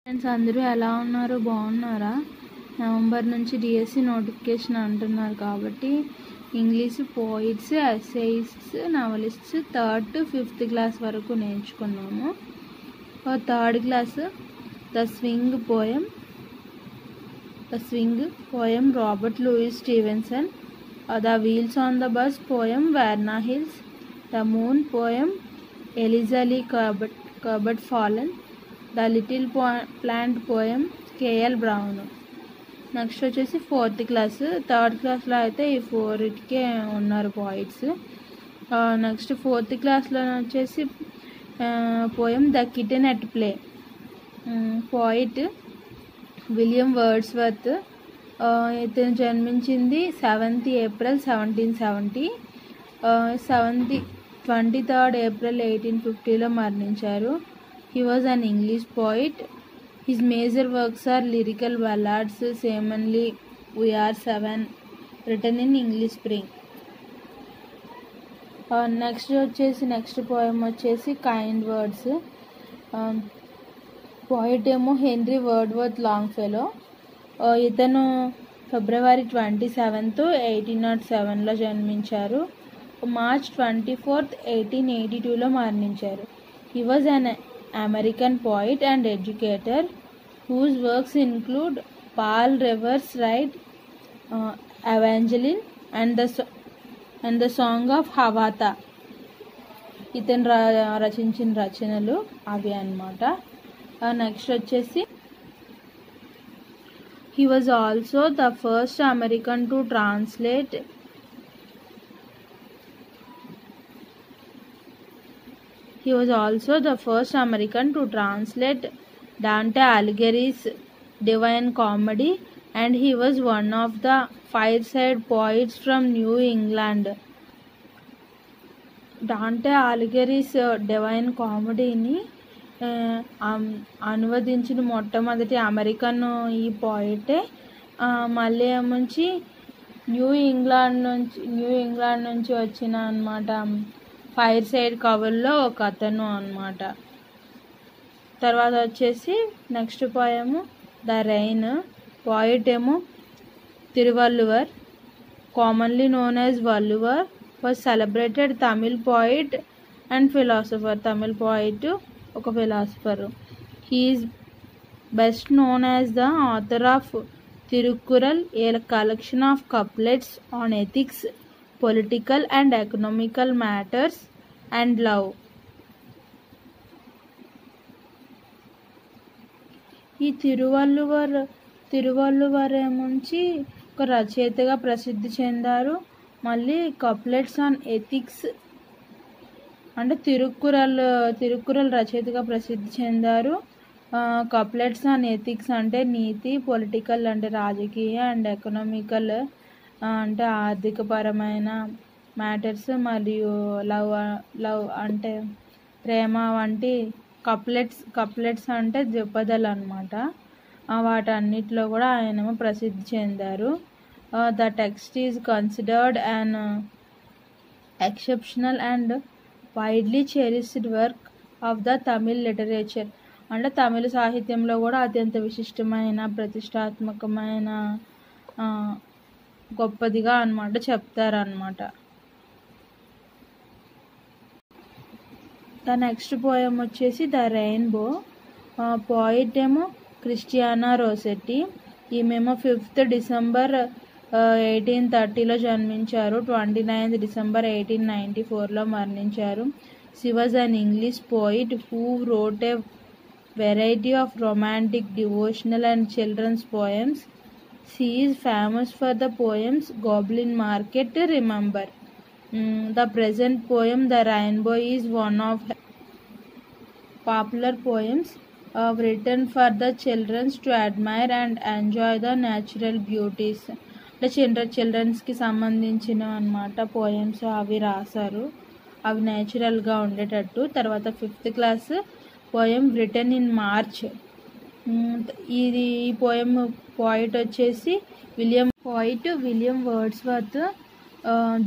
Friends అందరూ ఎలా ఉన్నారు? బాగున్నారా? నవంబర్ నుంచి డిఎస్సి నోటిఫికేషన్ అంటున్నారు కాబట్టి English poets, essayists, novelists 3rd to 5th class వరకు నేర్చుకున్నాము. Third class the swing poem Robert Louis Stevenson, the wheels on the bus poem Verna Hills, the moon poem Eliza Lee Cabot Follen, the little plant poem KL Brown. Next వచ్చేసి 4th class. 3rd క్లాస్లో అయితే ఈ 4కే ఉన్నారు poets. Next 4th క్లాస్లో వచ్చేసి poem the kitten at play. Poet William Wordsworth. ఇతను జన్మించింది 7th April 1770. 23rd April 1850లో మరణించారు. He was an English poet. His major works are lyrical ballads, Semanly, We Are Seven, written in English Spring. Next poem వచ్చేసి kind words. Poet ఏమో henry వర్డ్వర్త్ లాంగ్ఫెలో. ఇతను February 27th 1807లో జన్మించారు. March 24th 1882లో మరణించారు. He was an American poet and educator whose works include Paul Revere's Ride, Evangeline and the Song of Havata. ఇతను రచించిన రచనలు అవి అన్నమాట. నెక్స్ట్ వచ్చేసి he was also the first American to translate Dante Alighieri's Divine Comedy, and he was one of the fireside poets from New England. Dante Alighieri's divine కామెడీని అనువదించిన మొట్టమొదటి American ఈ పోయిటే. మళ్ళీ ఏముంచి న్యూ ఇంగ్లాండ్ నుంచి వచ్చిన అన్నమాట ఫైర్ సైడ్ కవుల్లో ఒక అతను అన్నమాట. తర్వాత వచ్చేసి next poem the rain. Poet ఏమో Thiruvalluvar, commonly known as Valluvar, was celebrated Tamil poet and philosopher. Tamil poet, ఒక philosopher. He is best known as the author of Thirukkural, a collection of couplets on ethics, political and economical matters and love. ఈ తిరువల్లువర్ ఏముంచి ఒక రచయితగా ప్రసిద్ధి చెందారు. మళ్ళీ couplets on ethics అంటే తిరుక్కురల్ రచయితగా ప్రసిద్ధి చెందారు. కప్లెట్స్ ఆన్ ఎథిక్స్ అంటే నీతి, పొలిటికల్ అంటే రాజకీయ, అండ్ ఎకనామికల్ అంటే ఆర్థికపరమైన మ్యాటర్స్, మరియు లవ్ అంటే ప్రేమ వంటి కప్లెట్స్ అంటే ద్విపదలు అన్నమాట. వాటన్నిటిలో కూడా ఆయన ప్రసిద్ధి చెందారు. The text is considered an exceptional and widely cherished work of the Tamil literature. అంటే తమిళ సాహిత్యంలో కూడా అత్యంత విశిష్టమైన, ప్రతిష్టాత్మకమైన, గొప్పదిగా అన్నమాట చెప్తారన్నమాట. ద నెక్స్ట్ పోయం వచ్చేసి ద రెయిన్బో. పోయిట్ ఏమో క్రిస్టియానా రోసెట్టి. ఈమెమో 5th December 1830లో జన్మించారు. 29th December 1894లో మరణించారు. She was an English poet who wrote a variety of romantic, devotional and children's poems. She is famous for the poems Goblin Market, Remember. The present poem The Rainbow is one of her popular poems written for the children to admire and enjoy the natural beauties. అంటే చిల్డ్రన్స్కి సంబంధించిన అన్నమాట poems అవి రాశారు, అవి నేచురల్గా ఉండేటట్టు. తర్వాత 5th class poem written in March. ఈ పోయిట్ వచ్చేసి విలియం వర్డ్స్వర్త్.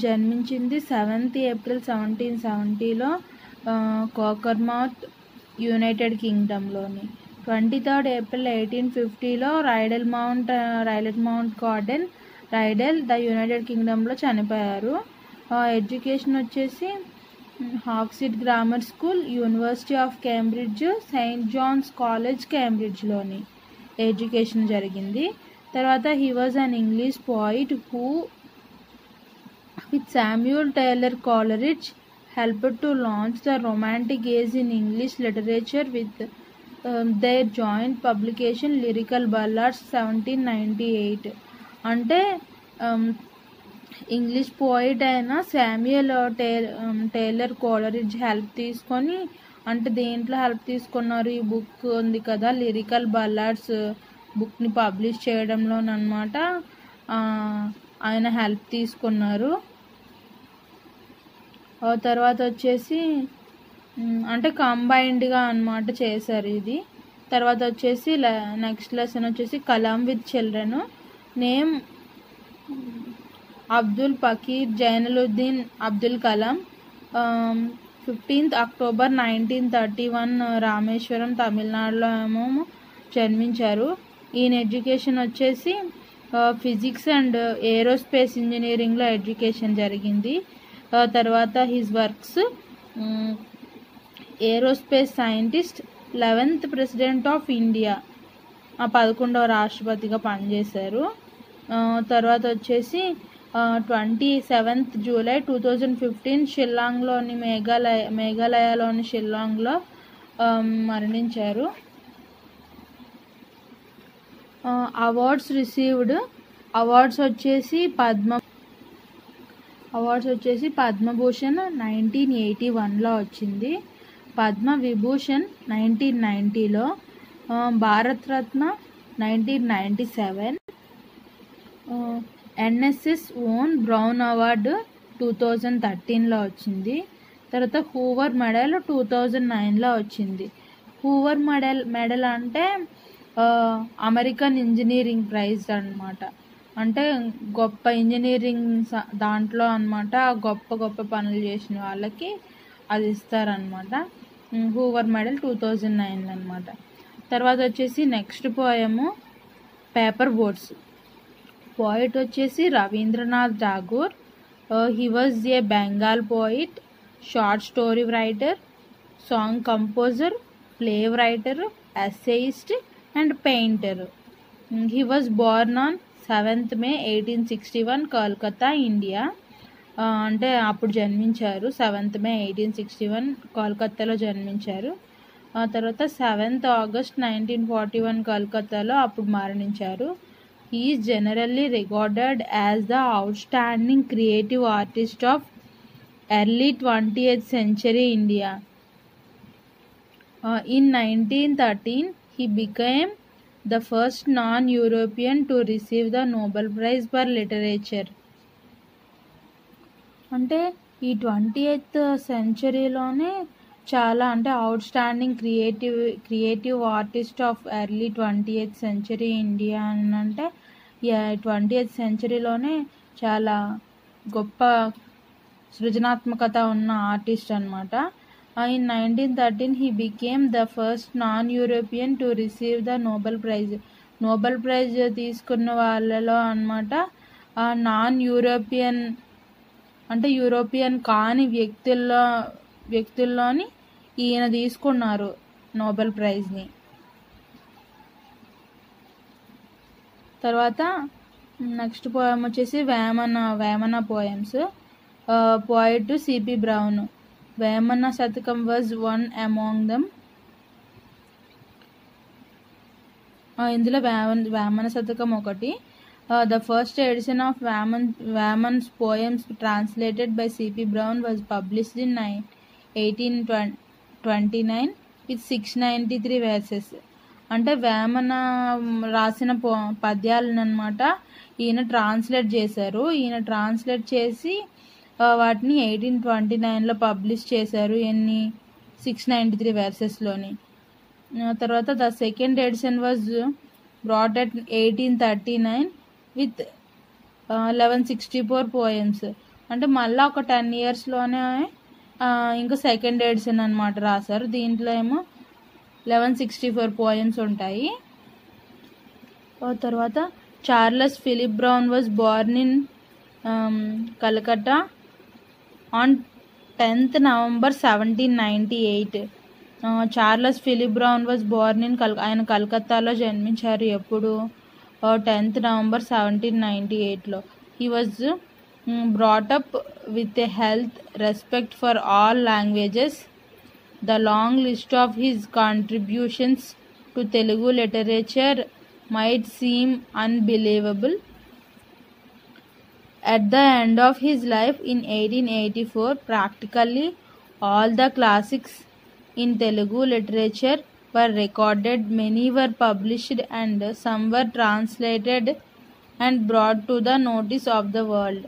జన్మించింది 7th April 1770లో కోకర్మౌత్, యునైటెడ్ కింగ్డమ్లోని. 23rd April 1850లో Rydal Mount garden Rydal the United కింగ్డమ్లో చనిపోయారు. ఎడ్యుకేషన్ వచ్చేసి Hawkshead grammar school, university of Cambridge, Saint John's college కేంబ్రిడ్జ్లోని ఎడ్యుకేషన్ జరిగింది. తర్వాత he was an English poet who with Samuel Taylor Coleridge helped to launch the romantic age in English literature with their joint publication Lyrical Ballads 1798. అంటే English poet అయిన Samuel tailor కోలరిడ్జ్ help తీసుకొని, అంటే దేంట్లో help తీసుకున్నారు, ఈ book ఉంది కదా lyrical ballads బుక్ని పబ్లిష్ చేయడంలోనమాట ఆయన హెల్ప్ తీసుకున్నారు. తర్వాత వచ్చేసి అంటే కంబైన్డ్గా అన్నమాట చేశారు ఇది. తర్వాత వచ్చేసి నెక్స్ట్ లెసన్ వచ్చేసి Kalam with children. Name Abdul Pakir Jainulabdeen Abdul Kalam. 15th October 1931 Rameswaram తమిళనాడులో ఏమో జన్మించారు. ఈయన ఎడ్యుకేషన్ వచ్చేసి ఫిజిక్స్ అండ్ ఏరోస్పేస్ ఇంజనీరింగ్లో ఎడ్యుకేషన్ జరిగింది. తర్వాత his works aerospace scientist, 11th president of India, 11వ రాష్ట్రపతిగా పనిచేశారు. తర్వాత వచ్చేసి 27th July 2015 షిల్లాంగ్లోని మేఘాలయలోని షిల్లాంగ్లో మరణించారు. Awards received. అవార్డ్స్ వచ్చేసి పద్మభూషణ్ 1981లో వచ్చింది, Padma Vibhushan 1990లో, Bharat Ratna 1997, NSS own brown award 2013లో వచ్చింది. తర్వాత హూవర్ మెడల్ 2009లో వచ్చింది. హూవర్ మెడల్ అంటే అమెరికన్ ఇంజనీరింగ్ ప్రైజ్ అన్నమాట. అంటే గొప్ప ఇంజనీరింగ్ దాంట్లో అన్నమాట గొప్ప పనులు చేసిన వాళ్ళకి అది ఇస్తారనమాట. హూవర్ మెడల్ 2009 అనమాట. తర్వాత వచ్చేసి next poem paper boats. Poet వచ్చేసి Rabindranath Tagore. He was a Bengal poet, short story writer, song composer, play writer, essayist and painter. He was born on 7th May 1861 Kolkata, India. అంటే అప్పుడు జన్మించారు, 7th May 1861 కోల్కతాలో జన్మించారు. తర్వాత 7th August 1941 కోల్కతాలో అప్పుడు మరణించారు. He is generally regarded as the outstanding creative artist of early 20th century India. In 1913 he became the first non-European to receive the Nobel Prize for Literature. అంటే ఈ 20th centuryలోనే చాలా అంటే out standing creative artist of early 20th century India అని అంటే 20th centuryలోనే చాలా గొప్ప సృజనాత్మకత ఉన్న ఆర్టిస్ట్ అనమాట. In 1913 he became the first non-European to receive the Nobel Prize. Nobel prize తీసుకున్న వాళ్ళలో అన్నమాట నాన్ యూరోపియన్ అంటే యూరోపియన్ కాని వ్యక్తుల్లోని ఈయన తీసుకున్నారు నోబెల్ ప్రైజ్ని. తర్వాత నెక్స్ట్ పోయం వచ్చేసి Vemana poems. Poet CP Brown. Vemana Shatakam was one among them. ఇందులో వేమన శతకం ఒకటి. The first edition of Vemana's poems translated by CP Brown was published in 1829 with 693 verses. అంటే వేమన రాసిన పద్యాలను అనమాట ఈయన ట్రాన్స్లేట్ చేశారు. ఈయన ట్రాన్స్లేట్ చేసి వాటిని 1829లో పబ్లిష్ చేశారు. ఎన్ని 693 versesలోని. తర్వాత the second edition was brought at 1839 with 1164 poems. అంటే మళ్ళీ ఒక 10 yearsలోనే ఇంకా సెకండ్ ఎడిషన్ అనమాట రాశారు. దీంట్లో ఏమో 1164 పోయమ్స్ ఉంటాయి. తర్వాత Charles Philip Brown was born in Calcutta on 10th November 1798. Charles Philip Brown was born in ఆయన కలకత్తాలో జన్మించారు. ఎప్పుడు 10th November 1798లో. He was brought up with a health respect for all languages. The long list of his contributions to Telugu literature might seem unbelievable. At the end of his life in 1884, practically all the classics in Telugu literature were recorded. Many were published and some were translated and brought to the notice of the world.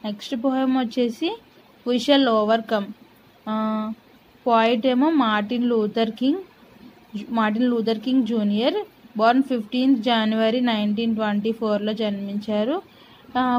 Next poem వచ్చేసి we shall overcome. Poet ఏమో Martin Luther king junior, Born 15th January 1924లో జన్మించారు.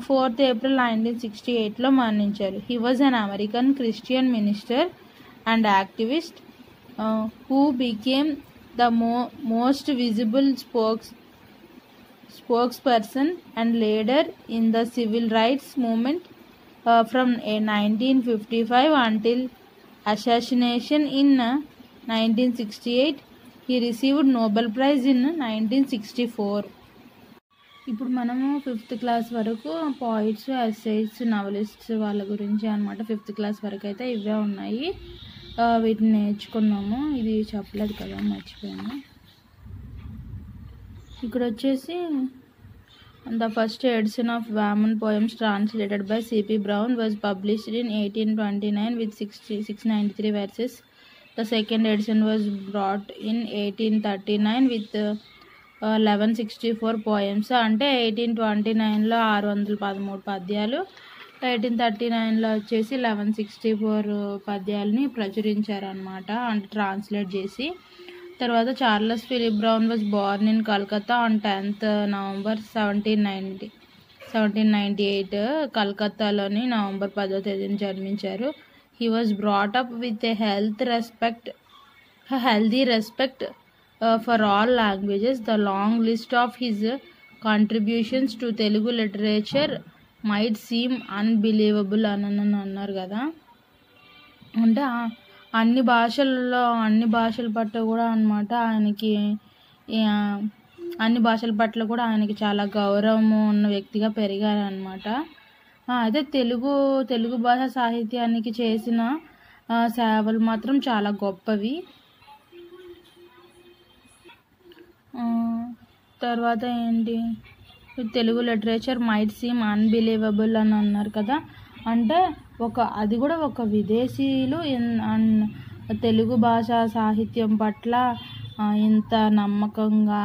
4th April 1968లో మరణించారు. He was an American Christian minister and activist who became the most visible spokesperson and leader in the civil rights movement from 1955 until assassination in 1968. He received Nobel Prize in 1964. ఇప్పుడు మనము 5th class వరకు poets, essays, నవలిస్ట్స్ వాళ్ళ గురించి అనమాట. 5th class వరకు అయితే ఇవే ఉన్నాయి. వీటిని నేర్చుకున్నాము. ఇది చెప్పలేదు కదా, మర్చిపోయాను. ఇక్కడ వచ్చేసి the first edition of Vemana poems translated by C.P. Brown was published in 1829 with 693 verses. The second edition was brought in 1839 with 1164 poems. అంటే 1829లో 613 పద్యాలు, 1839లో వచ్చేసి 1164 పద్యాలని ప్రచురించారనమాట, అంటే ట్రాన్స్లేట్ చేసి. తర్వాత Charles Philip Brown was born in Calcutta on 10th November 1798. కలకత్తాలోని November 10వ తేదీన జన్మించారు. He was brought up with a healthy respect for all languages. The long list of his contributions to Telugu literature might seem unbelievable అని అన్నారు కదా. అంటే అన్ని భాషల పట్ల కూడా అనమాట ఆయనకి అన్ని భాషల పట్ల కూడా ఆయనకి చాలా గౌరవం ఉన్న వ్యక్తిగా పెరిగారనమాట. అయితే తెలుగు భాష సాహిత్యానికి చేసిన సేవలు మాత్రం చాలా గొప్పవి. తర్వాత ఏంటి, Telugu literature might seem unbelievable అని అన్నారు కదా. అంటే అది కూడా ఒక విదేశీయులు తెలుగు భాష సాహిత్యం పట్ల ఇంత నమ్మకంగా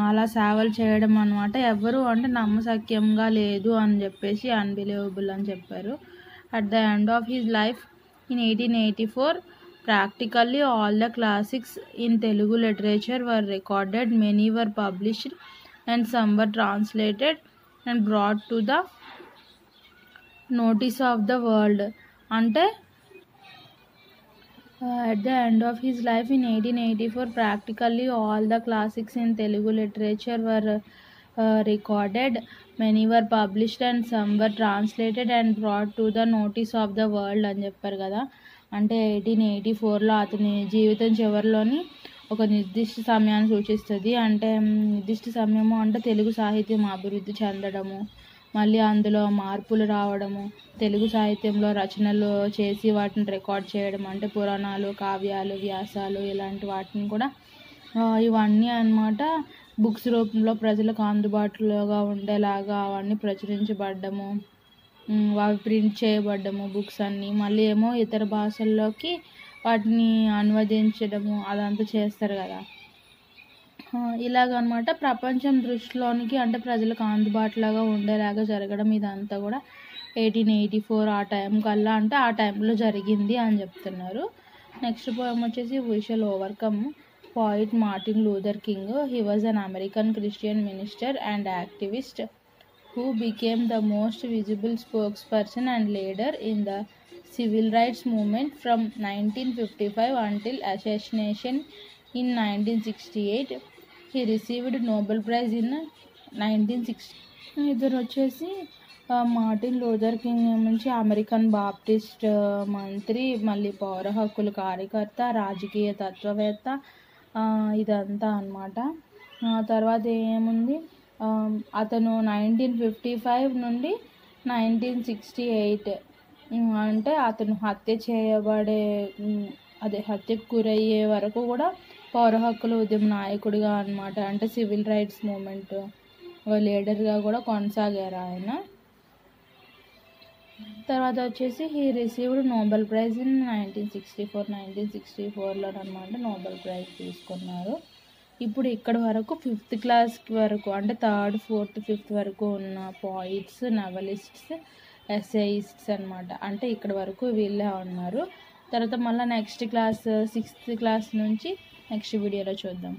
అలా సేవలు చేయడం అనమాట. ఎవరు అంటే నమ్మశక్యంగా లేదు అని చెప్పేసి అన్బిలీవబుల్ అని చెప్పారు. At the end of his life in 1884, practically all the classics in Telugu literature were recorded. Many were published and some were translated and brought to the notice of the world. అంటే at the end of his life in 1884, practically all the classics in Telugu literature were recorded. Many were published and some were translated and brought to the notice of the world అని చెప్పారు కదా. అంటే 1884లో అతని జీవితం చివరిలోని ఒక నిర్దిష్ట సమయాన్ని సూచిస్తుంది. అంటే నిర్దిష్ట సమయము అంటే తెలుగు సాహిత్యం అభివృద్ధి చెందడము, మళ్ళీ అందులో మార్పులు రావడము, తెలుగు సాహిత్యంలో రచనలు చేసి వాటిని రికార్డ్ చేయడం, అంటే పురాణాలు, కావ్యాలు, వ్యాసాలు ఇలాంటి వాటిని కూడా ఇవన్నీ అన్నమాట బుక్స్ రూపంలో ప్రజలకు అందుబాటులోగా ఉండేలాగా అవన్నీ ప్రచురించబడ్డము, అవి ప్రింట్ చేయబడ్డము బుక్స్ అన్నీ. మళ్ళీ ఏమో ఇతర భాషల్లోకి వాటిని అనువదించడము అదంతా చేస్తారు కదా. ఇలాగనమాట ప్రపంచం దృష్టిలోనికి అంటే ప్రజలకు అందుబాటులోగా ఉండేలాగా జరగడం ఇదంతా కూడా 1884 ఆ టైం కల్లా, అంటే ఆ టైంలో జరిగింది అని చెప్తున్నారు. నెక్స్ట్ పోయం వచ్చేసి we shall overcome. Poet Martin Luther King. He was an American Christian minister and activist who became the most visible spokesperson and leader in the civil rights movement from 1955 until assassination in 1968. He received Nobel Prize in 1960. ఇద్దరు వచ్చేసి Martin Luther king నుంచి American Baptist మంత్రి, మళ్ళీ పౌర హక్కుల కార్యకర్త, రాజకీయ తత్వవేత్త, ఇదంతా అన్నమాట. తర్వాత ఏముంది, అతను 1955 నుండి 1968 అంటే అతను హత్యకు గురయ్యే వరకు కూడా పౌర హక్కుల ఉద్యమ నాయకుడిగా అన్నమాట. అంటే సివిల్ రైట్స్ మూమెంట్ లీడర్గా కూడా కొనసాగారు ఆయన. తర్వాత వచ్చేసి he received Nobel prize in 1964 అనమాట నోబెల్ ప్రైజ్ తీసుకున్నారు. ఇప్పుడు ఇక్కడ వరకు 5th క్లాస్ వరకు అంటే 3rd, 4th, 5th వరకు ఉన్న పోయిట్స్, నవలిస్ట్స్, ఎస్సేయిస్ట్స్ అనమాట. అంటే ఇక్కడ వరకు వీళ్ళే ఉన్నారు. తర్వాత మళ్ళీ నెక్స్ట్ క్లాస్ 6th క్లాస్ నుంచి నెక్స్ట్ వీడియోలో చూద్దాం.